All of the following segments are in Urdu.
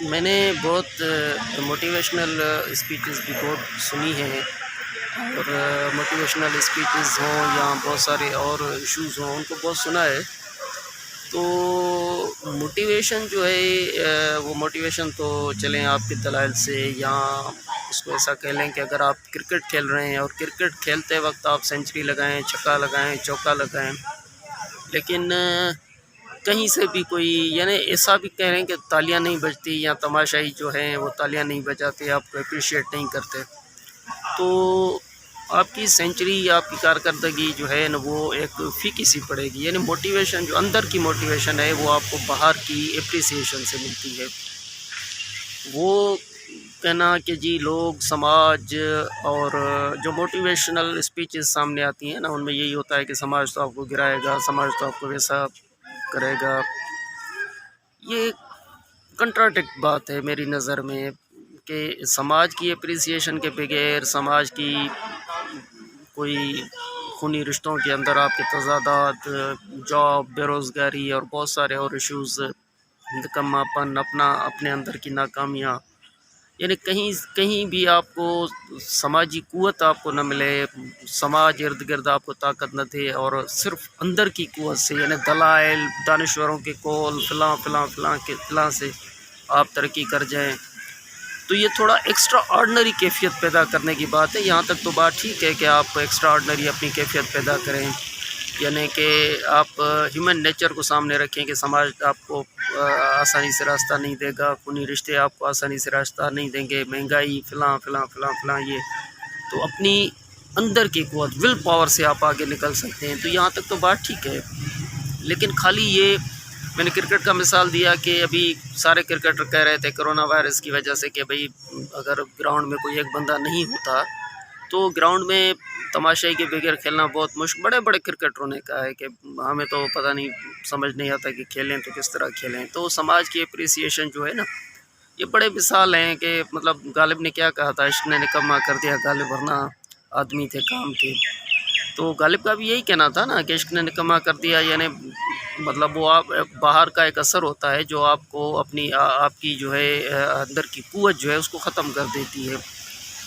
میں نے بہت موٹیویشنل اسپیچز بھی بہت سنی ہیں، اور موٹیویشنل اسپیچز ہوں یا بہت سارے اور ایشوز ہوں، ان کو بہت سنا ہے۔ تو موٹیویشن جو ہے وہ موٹیویشن تو چلیں آپ کے دلائل سے، یا اس کو ایسا کہہ لیں کہ اگر آپ کرکٹ کھیل رہے ہیں اور کرکٹ کھیلتے وقت آپ سینچری لگائیں، چھکا لگائیں، چوکا لگائیں، لیکن کہیں سے بھی کوئی یعنی ایسا بھی کہہ رہے ہیں کہ تالیاں نہیں بجتی، یا تماشائی جو ہیں وہ تالیاں نہیں بجاتے، آپ کو اپریشیٹ نہیں کرتے، تو آپ کی سینچری یا آپ کی کارکردگی جو ہے نا وہ ایک پھیکی سی پڑے گی۔ یعنی موٹیویشن جو اندر کی موٹیویشن ہے وہ آپ کو باہر کی اپریسیشن سے ملتی ہے۔ وہ کہنا کہ جی لوگ، سماج، اور جو موٹیویشنل اسپیچز سامنے آتی ہیں نا ان میں یہی ہوتا ہے کہ سماج تو آپ کو گرائے گا، سماج تو آپ کو ویسا کرے گا۔ یہ کنٹراڈکٹ بات ہے میری نظر میں، کہ سماج کی اپریسیشن کے بغیر، سماج کی کوئی خونی رشتوں کے اندر آپ کے تضادات، جاب، بے روزگاری اور بہت سارے اور ایشوز، نکما پن، اپنے اندر کی ناکامیاں، یعنی کہیں بھی آپ کو سماجی قوت آپ کو نہ ملے، سماج ارد گرد آپ کو طاقت نہ دے، اور صرف اندر کی قوت سے یعنی دلائل، دانشوروں کے قول، فلاں فلاں فلاں کے فلاں سے آپ ترقی کر جائیں، تو یہ تھوڑا ایکسٹرا آرڈنری کیفیت پیدا کرنے کی بات ہے۔ یہاں تک تو بات ٹھیک ہے کہ آپ ایکسٹرا آرڈنری اپنی کیفیت پیدا کریں، یعنی کہ آپ ہیومن نیچر کو سامنے رکھیں کہ سماج آپ کو آسانی سے راستہ نہیں دے گا، خونی رشتے آپ کو آسانی سے راستہ نہیں دیں گے، مہنگائی، فلاں فلاں فلاں فلاں، یہ تو اپنی اندر کی قوت، ول پاور سے آپ آگے نکل سکتے ہیں۔ تو یہاں تک تو بات ٹھیک ہے، لیکن خالی یہ میں نے کرکٹ کا مثال دیا کہ ابھی سارے کرکٹر کہہ رہے تھے کرونا وائرس کی وجہ سے کہ بھئی اگر گراؤنڈ میں کوئی ایک بندہ نہیں ہوتا تو گراؤنڈ میں تماشائی کے بغیر کھیلنا بہت مشکل۔ بڑے بڑے کرکٹروں نے کہا ہے کہ ہمیں تو پتہ نہیں، سمجھ نہیں آتا کہ کھیلیں تو کس طرح کھیلیں۔ تو سماج کی اپریسیشن جو ہے نا، یہ بڑے مثال ہیں کہ مطلب غالب نے کیا کہا تھا، عشق نے نکما کر دیا غالب ورنہ آدمی تھے کام کے۔ تو غالب کا بھی یہی کہنا تھا نا کہ عشق نے نکما کر دیا، یعنی مطلب وہ آپ باہر کا ایک اثر ہوتا ہے جو آپ کو آپ کی جو ہے اندر کی قوت جو ہے اس کو ختم کر دیتی ہے۔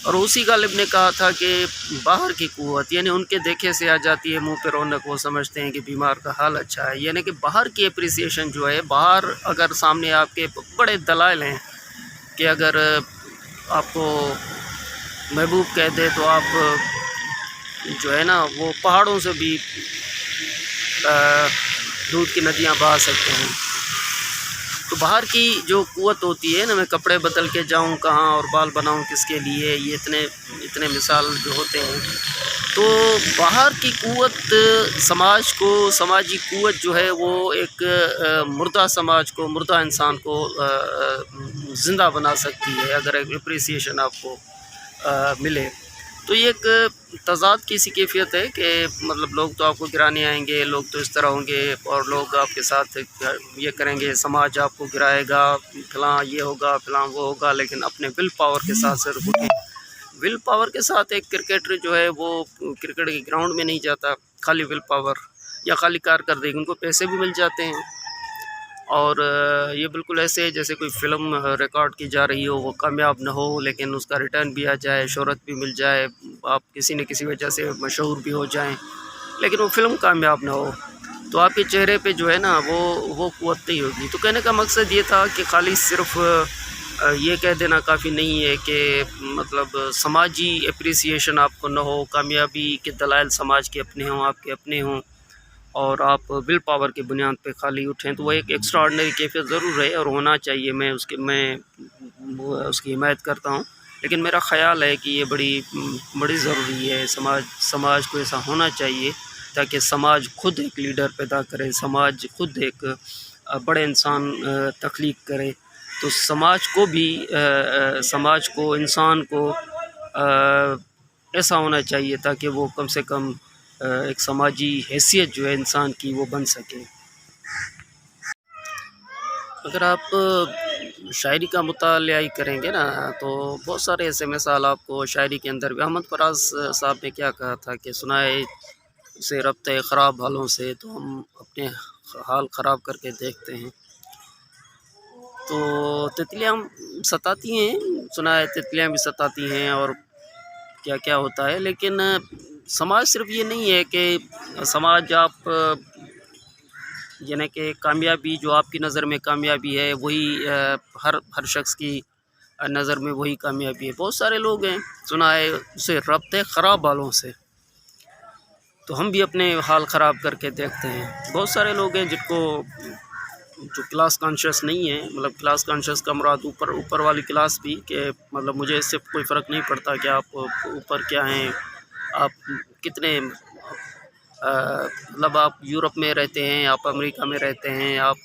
اور اسی غالب نے کہا تھا کہ باہر کی قوت یعنی ان کے دیکھے سے آ جاتی ہے منہ پہ رونق، وہ سمجھتے ہیں کہ بیمار کا حال اچھا ہے، یعنی کہ باہر کی اپریسیشن جو ہے، باہر اگر سامنے آپ کے بڑے دلائل ہیں کہ اگر آپ کو محبوب کہہ دے تو آپ جو ہے نا وہ پہاڑوں سے بھی دودھ کی ندیاں بہا سکتے ہیں۔ تو باہر کی جو قوت ہوتی ہے نا، میں کپڑے بدل کے جاؤں کہاں اور بال بناؤں کس کے لیے، یہ اتنے مثال جو ہوتے ہیں۔ تو باہر کی قوت سماج کو، سماجی قوت جو ہے وہ ایک مردہ سماج کو، مردہ انسان کو زندہ بنا سکتی ہے اگر ایک اپریسیشن آپ کو ملے۔ تو یہ ایک تضاد کی سی کیفیت ہے کہ مطلب لوگ تو آپ کو گرانے آئیں گے، لوگ تو اس طرح ہوں گے، اور لوگ آپ کے ساتھ یہ کریں گے، سماج آپ کو گرائے گا، فلاں یہ ہوگا، فلاں وہ ہوگا، لیکن اپنے ول پاور کے ساتھ صرف اٹھیں۔ ول پاور کے ساتھ ایک کرکٹر جو ہے وہ کرکٹ کے گراؤنڈ میں نہیں جاتا خالی ول پاور یا خالی کارکردگی، ان کو پیسے بھی مل جاتے ہیں، اور یہ بالکل ایسے جیسے کوئی فلم ریکارڈ کی جا رہی ہو، وہ کامیاب نہ ہو لیکن اس کا ریٹرن بھی آ جائے، شہرت بھی مل جائے، آپ کسی نہ کسی وجہ سے مشہور بھی ہو جائیں، لیکن وہ فلم کامیاب نہ ہو، تو آپ کے چہرے پہ جو ہے نا وہ قوت نہیں ہوگی۔ تو کہنے کا مقصد یہ تھا کہ خالی صرف یہ کہہ دینا کافی نہیں ہے کہ مطلب سماجی اپریسیشن آپ کو نہ ہو، کامیابی کے دلائل سماج کے اپنے ہوں، آپ کے اپنے ہوں، اور آپ ول پاور کی بنیاد پہ خالی اٹھیں، تو وہ ایک ایکسٹرا آرڈنری کیفیت ضرور ہے اور ہونا چاہیے، میں اس کی حمایت کرتا ہوں، لیکن میرا خیال ہے کہ یہ بڑی ضروری ہے، سماج کو ایسا ہونا چاہیے تاکہ سماج خود ایک لیڈر پیدا کرے، سماج خود ایک بڑے انسان تخلیق کرے، تو سماج کو انسان کو ایسا ہونا چاہیے تاکہ وہ کم سے کم ایک سماجی حیثیت جو ہے انسان کی وہ بن سکے۔ اگر آپ شاعری کا مطالعہ ہی کریں گے نا تو بہت سارے ایسے مثال آپ کو شاعری کے اندر بھی، احمد فراز صاحب نے کیا کہا تھا کہ سنائے اسے ربط خراب حالوں سے تو ہم اپنے حال خراب کر کے دیکھتے ہیں۔ تو تتلیاں ستاتی ہیں، سنا ہے تتلیاں بھی ستاتی ہیں اور کیا کیا ہوتا ہے، لیکن سماج صرف یہ نہیں ہے کہ سماج آپ یعنی کہ کامیابی جو آپ کی نظر میں کامیابی ہے وہی ہر شخص کی نظر میں وہی کامیابی ہے. بہت سارے لوگ ہیں سنا ہے اسے ربط ہے خراب والوں سے، تو ہم بھی اپنے حال خراب کر کے دیکھتے ہیں. بہت سارے لوگ ہیں جن کو جو کلاس کانشیس نہیں ہے، مطلب کلاس کانشیس کا مراد اوپر والی کلاس بھی، کہ مطلب مجھے اس سے کوئی فرق نہیں پڑتا کہ آپ اوپر کیا ہیں، آپ کتنے مطلب آپ یورپ میں رہتے ہیں، آپ امریکہ میں رہتے ہیں، آپ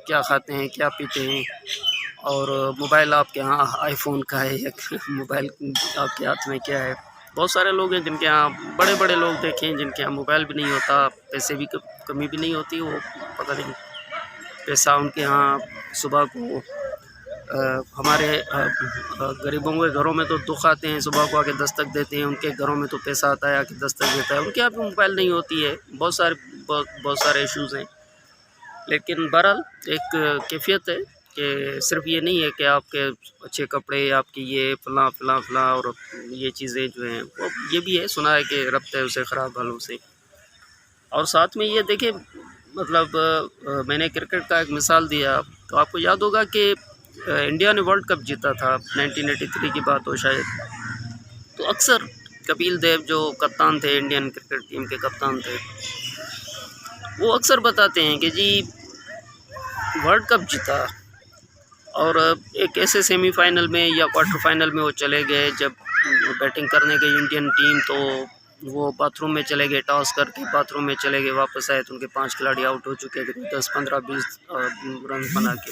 کیا کھاتے ہیں کیا پیتے ہیں، اور موبائل آپ کے ہاں آئی فون کا ہے یا موبائل آپ کے ہاتھ میں کیا ہے. بہت سارے لوگ ہیں جن کے ہاں بڑے بڑے لوگ دیکھیں جن کے ہاں موبائل بھی نہیں ہوتا، پیسے بھی کمی بھی نہیں ہوتی، وہ پتہ نہیں پیسہ ان کے ہاں صبح کو ہمارے غریبوں کے گھروں میں تو دکھ آتے ہیں، صبح کو آ کے دستک دیتے ہیں، ان کے گھروں میں تو پیسہ آتا ہے آ کے دستک دیتا ہے، ان کے یہاں پہ موبائل نہیں ہوتی ہے. بہت سارے ایشوز ہیں، لیکن بہرحال ایک کیفیت ہے کہ صرف یہ نہیں ہے کہ آپ کے اچھے کپڑے، آپ کی یہ فلاں فلاں فلاں اور یہ چیزیں جو ہیں، وہ یہ بھی ہے سنا ہے کہ ربط ہے اسے خراب حالوں سے. اور ساتھ میں یہ دیکھیں مطلب میں نے کرکٹ کا ایک مثال دیا، تو آپ کو یاد ہوگا کہ انڈیا نے ورلڈ کپ جیتا تھا 1983 کی بات ہو شاید، تو اکثر کپیل دیو جو کپتان تھے، انڈین کرکٹ ٹیم کے کپتان تھے، وہ اکثر بتاتے ہیں کہ جی ورلڈ کپ جیتا اور ایک ایسے سیمی فائنل میں یا کوارٹر فائنل میں وہ چلے گئے جب بیٹنگ کرنے گئی انڈین ٹیم، تو وہ باتھ روم میں چلے گئے، ٹاس کر کے باتھ روم میں چلے گئے، واپس آئے تو ان کے 5 کھلاڑی آؤٹ ہو چکے تھے 10 15 20 رن بنا کے.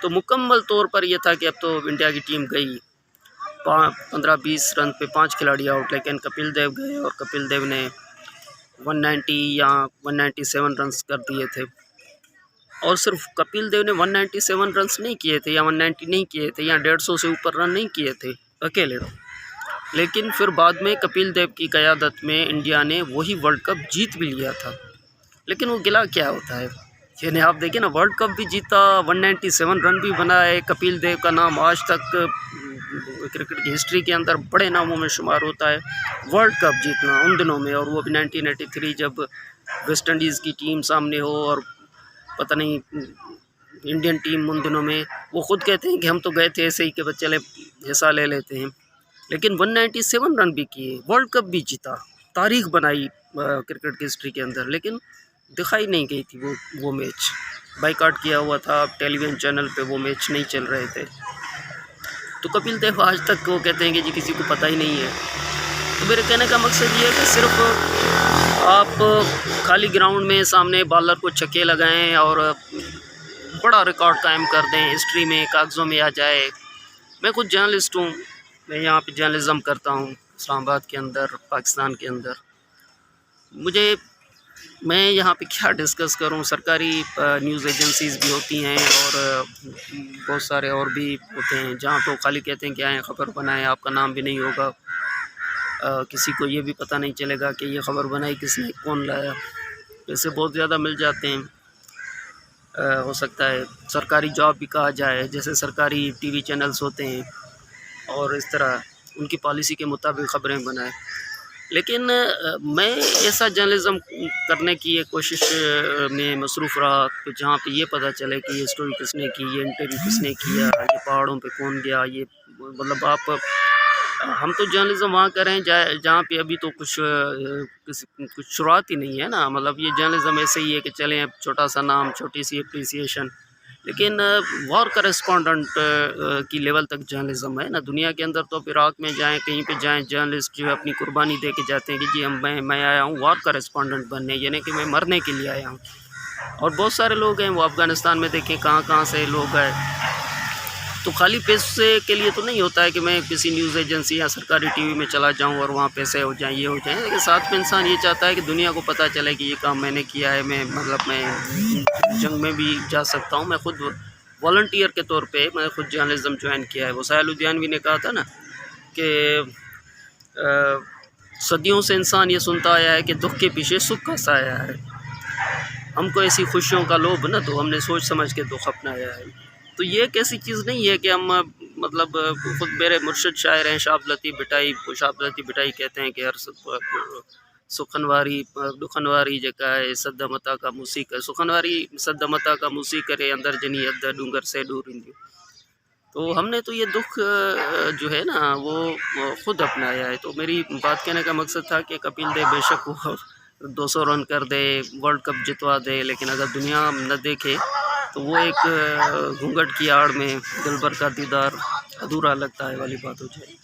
تو مکمل طور پر یہ تھا کہ اب تو انڈیا کی ٹیم گئی 15 20 رن پہ 5 کھلاڑی آؤٹ، لیکن کپل دیو گئے اور کپل دیو نے 190 یا 197 رنز کر دیے تھے. اور صرف کپل دیو نے 197 رنز نہیں کیے تھے یا 190 نہیں کیے تھے یا 150 سے اوپر رن نہیں کیے تھے اکیلے، لیکن پھر بعد میں کپل دیو کی قیادت میں انڈیا نے وہی ورلڈ کپ جیت بھی لیا تھا. لیکن وہ گلا کیا ہوتا ہے، یعنی آپ دیکھیں نا، ورلڈ کپ بھی جیتا، 197 رن بھی بنائے. کپل دیو کا نام آج تک کرکٹ کی ہسٹری کے اندر بڑے ناموں میں شمار ہوتا ہے. ورلڈ کپ جیتنا ان دنوں میں، اور وہ بھی 1983 جب ویسٹ انڈیز کی ٹیم سامنے ہو، اور پتہ نہیں انڈین ٹیم ان دنوں میں، وہ خود کہتے ہیں کہ ہم تو گئے تھے ایسے ہی کہ بس چلے حصہ لے لیتے ہیں، لیکن 197 رن بھی کیے، ورلڈ کپ بھی جیتا، تاریخ بنائی کرکٹ کی ہسٹری کے اندر. لیکن دکھائی نہیں گئی تھی وہ میچ، بائیکاٹ کیا ہوا تھا، ٹیلی ویژن چینل پہ وہ میچ نہیں چل رہے تھے. تو کپل دیو آج تک وہ کہتے ہیں کہ جی کسی کو پتہ ہی نہیں ہے. تو میرے کہنے کا مقصد یہ ہے کہ صرف آپ خالی گراؤنڈ میں سامنے بالر کو چھکے لگائیں اور بڑا ریکارڈ قائم کر دیں، ہسٹری میں کاغذوں میں آ جائے. میں خود جرنلسٹ ہوں، میں یہاں پہ جرنلزم کرتا ہوں اسلام آباد کے اندر، پاکستان کے اندر. میں یہاں پہ کیا ڈسکس کروں، سرکاری نیوز ایجنسیز بھی ہوتی ہیں اور بہت سارے اور بھی ہوتے ہیں جہاں تو خالی کہتے ہیں کہ آئیں خبر بنائیں، آپ کا نام بھی نہیں ہوگا، کسی کو یہ بھی پتہ نہیں چلے گا کہ یہ خبر بنائی کس نے، کون لایا. پیسے بہت زیادہ مل جاتے ہیں. ہو سکتا ہے سرکاری جاب بھی کہا جائے، جیسے سرکاری ٹی وی چینلز ہوتے ہیں اور اس طرح ان کی پالیسی کے مطابق خبریں بنائیں. لیکن میں ایسا جرنلزم کرنے کی ایک کوشش میں مصروف رہا کہ جہاں پہ یہ پتہ چلے کہ یہ اسٹوری کس نے کی، یہ انٹرویو کس نے کیا، یہ پہاڑوں پہ کون گیا. یہ مطلب ہم تو جرنلزم وہاں کریں جہاں پہ ابھی تو کچھ شروعات ہی نہیں ہے نا. مطلب یہ جرنلزم ایسے ہی ہے کہ چلیں اب چھوٹا سا نام، چھوٹی سی اپریسیشن. لیکن وار کرسپونڈنٹ کی لیول تک جرنلزم ہے نا دنیا کے اندر. تو اب عراق میں جائیں، کہیں پہ جائیں، جرنلسٹ جو ہے اپنی قربانی دے کے جاتے ہیں کہ جی میں آیا ہوں وار کرسپونڈنٹ بننے، یعنی کہ میں مرنے کے لیے آیا ہوں. اور بہت سارے لوگ ہیں وہ افغانستان میں دیکھیں کہاں سے لوگ آئے. تو خالی پیسے کے لیے تو نہیں ہوتا ہے کہ میں کسی نیوز ایجنسی یا سرکاری ٹی وی میں چلا جاؤں اور وہاں پیسے ہو جائیں، یہ ہو جائیں. لیکن ساتھ میں انسان یہ چاہتا ہے کہ دنیا کو پتہ چلے کہ یہ کام میں نے کیا ہے. میں جنگ میں بھی جا سکتا ہوں. میں خود والنٹیئر کے طور پہ میں خود جرنلزم جوائن کیا ہے. وسائل الدینوی نے کہا تھا نا کہ صدیوں سے انسان یہ سنتا آیا ہے کہ دکھ کے پیچھے سکھ کا سایہ ہے. ہم کو ایسی خوشیوں کا لوبھ نا، تو ہم نے سوچ سمجھ کے دکھ اپنایا ہے۔ تو یہ ایک ایسی چیز نہیں ہے کہ ہم مطلب خود میرے مرشد شاعر ہیں شاہ عبد اللطیف بھٹائی، شاہ عبد اللطیف بھٹائی کہتے ہیں کہ ہر سخنواری دکھنواری جکا ہے سدمتا کا موسیقی، سخنواری سدمتا کا موسیقی کرے اندر جنی ادھر ڈونگر سے دور اندیو۔ تو ہم نے تو یہ دکھ جو ہے نا وہ خود اپنایا ہے۔ تو میری بات کہنے کا مقصد تھا کہ کپل دیو بے شک وہ 200 رن کر دے، ورلڈ کپ جتوا دے، لیکن اگر دنیا نہ دیکھے تو وہ ایک گھونگھٹ کی آڑ میں دلبر کا دیدار ادھورا لگتا ہے والی بات ہو جائے۔